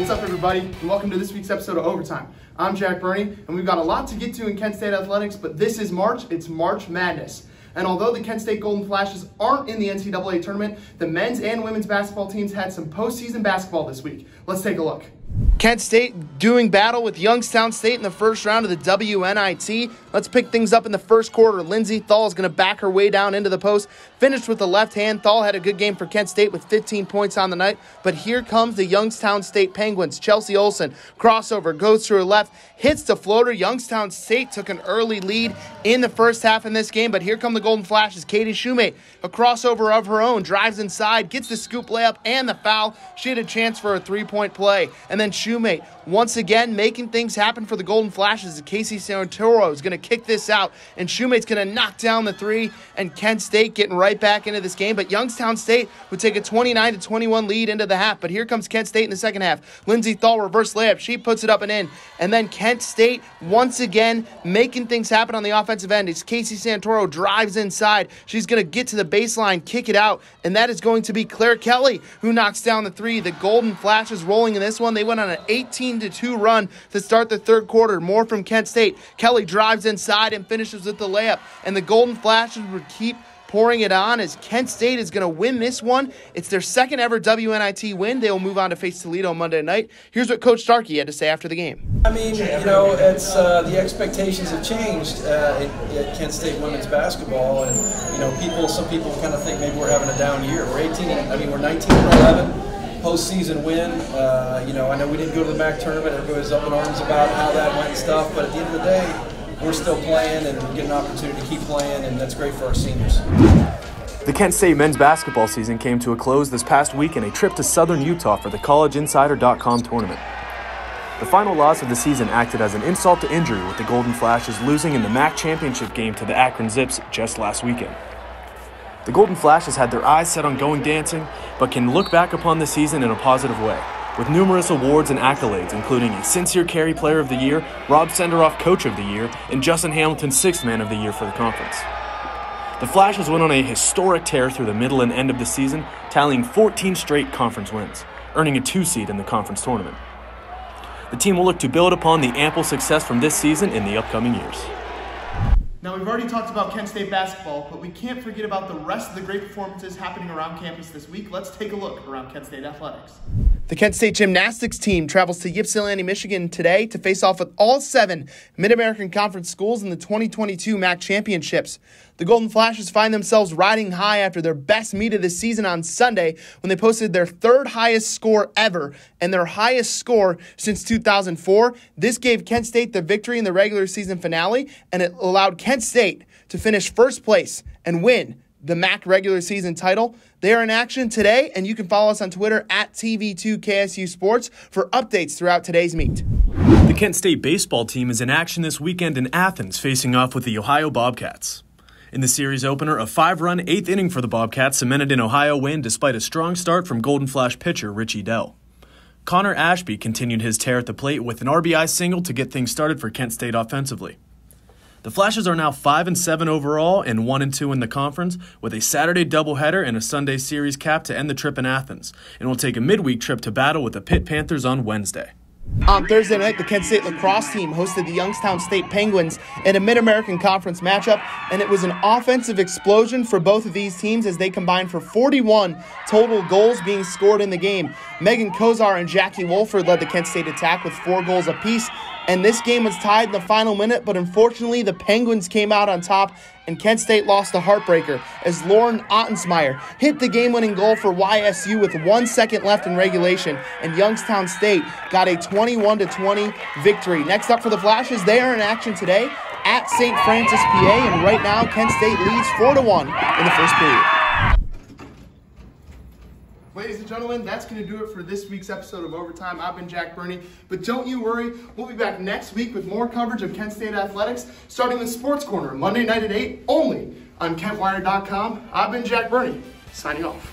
What's up, everybody, and welcome to this week's episode of Overtime. I'm Jack Berney, and we've got a lot to get to in Kent State athletics, but this is March. It's March Madness. And although the Kent State Golden Flashes aren't in the NCAA tournament, the men's and women's basketball teams had some postseason basketball this week. Let's take a look. Kent State doing battle with Youngstown State in the first round of the WNIT. Let's pick things up in the first quarter. Lindsay Thal is going to back her way down into the post. Finished with the left hand. Thal had a good game for Kent State with 15 points on the night. But here comes the Youngstown State Penguins. Chelsea Olsen, crossover, goes to her left, hits the floater. Youngstown State took an early lead in the first half in this game. But here come the Golden Flashes. Katie Shoemate, a crossover of her own, drives inside, gets the scoop layup and the foul. She had a chance for a three-point play. And then Shoemate, once again, making things happen for the Golden Flashes. Casey Santoro is going to kick this out, and Shoemate's going to knock down the three, and Kent State getting right back into this game. But Youngstown State would take a 29-21 lead into the half. But here comes Kent State in the second half. Lindsay Thal, reverse layup. She puts it up and in. And then Kent State, once again, making things happen on the offensive end. It's Casey Santoro drives inside. She's going to get to the baseline, kick it out, and that is going to be Claire Kelly who knocks down the three. The Golden Flashes rolling in this one. They went on an 18-2 run to start the third quarter. More from Kent State. Kelly drives inside and finishes with the layup. And the Golden Flashes would keep pouring it on as Kent State is going to win this one. It's their second ever WNIT win. They will move on to face Toledo Monday night. Here's what Coach Starkey had to say after the game. I mean, it's the expectations have changed at Kent State women's basketball, and some people kind of think maybe we're having a down year. We're 19-11. Postseason win. I know we didn't go to the MAC tournament. Everybody was up in arms about how that went and stuff, but at the end of the day, we're still playing and we get an opportunity to keep playing, and that's great for our seniors. The Kent State men's basketball season came to a close this past week in a trip to southern Utah for the collegeinsider.com tournament. The final loss of the season acted as an insult to injury, with the Golden Flashes losing in the MAC championship game to the Akron Zips just last weekend. The Golden Flashes had their eyes set on going dancing, but can look back upon the season in a positive way, with numerous awards and accolades, including a Sincere Carry Player of the Year, Rob Senderoff Coach of the Year, and Justin Hamilton Sixth Man of the Year for the conference. The Flashes went on a historic tear through the middle and end of the season, tallying 14 straight conference wins, earning a 2 seed in the conference tournament. The team will look to build upon the ample success from this season in the upcoming years. Now, we've already talked about Kent State basketball, but we can't forget about the rest of the great performances happening around campus this week. Let's take a look around Kent State athletics. The Kent State Gymnastics team travels to Ypsilanti, Michigan today to face off with all 7 Mid-American Conference schools in the 2022 MAC Championships. The Golden Flashes find themselves riding high after their best meet of the season on Sunday when they posted their 3rd highest score ever and their highest score since 2004. This gave Kent State the victory in the regular season finale, and it allowed Kent State to finish first place and win the MAC regular season title. They are in action today, and you can follow us on Twitter at TV2KSU Sports for updates throughout today's meet. The Kent State baseball team is in action this weekend in Athens, facing off with the Ohio Bobcats. In the series opener, a 5-run 8th inning for the Bobcats cemented an Ohio win despite a strong start from Golden Flash pitcher Richie Dell. Connor Ashby continued his tear at the plate with an RBI single to get things started for Kent State offensively. The Flashes are now 5-7 overall and 1-2 in the conference, with a Saturday doubleheader and a Sunday series cap to end the trip in Athens, and will take a midweek trip to battle with the Pitt Panthers on Wednesday. On Thursday night, the Kent State Lacrosse team hosted the Youngstown State Penguins in a Mid-American Conference matchup, and it was an offensive explosion for both of these teams as they combined for 41 total goals being scored in the game. Megan Kozar and Jackie Wolford led the Kent State attack with 4 goals apiece, and this game was tied in the final minute, but unfortunately the Penguins came out on top, and Kent State lost a heartbreaker as Lauren Ottensmeyer hit the game-winning goal for YSU with 1 second left in regulation, and Youngstown State got a 21-20 victory. Next up for the Flashes, they are in action today at St. Francis, PA, and right now Kent State leads 4-1 in the first period. Ladies and gentlemen, that's going to do it for this week's episode of Overtime. I've been Jack Berney, but don't you worry. We'll be back next week with more coverage of Kent State athletics, starting with Sports Corner Monday night at 8, only on KentWire.com. I've been Jack Berney, signing off.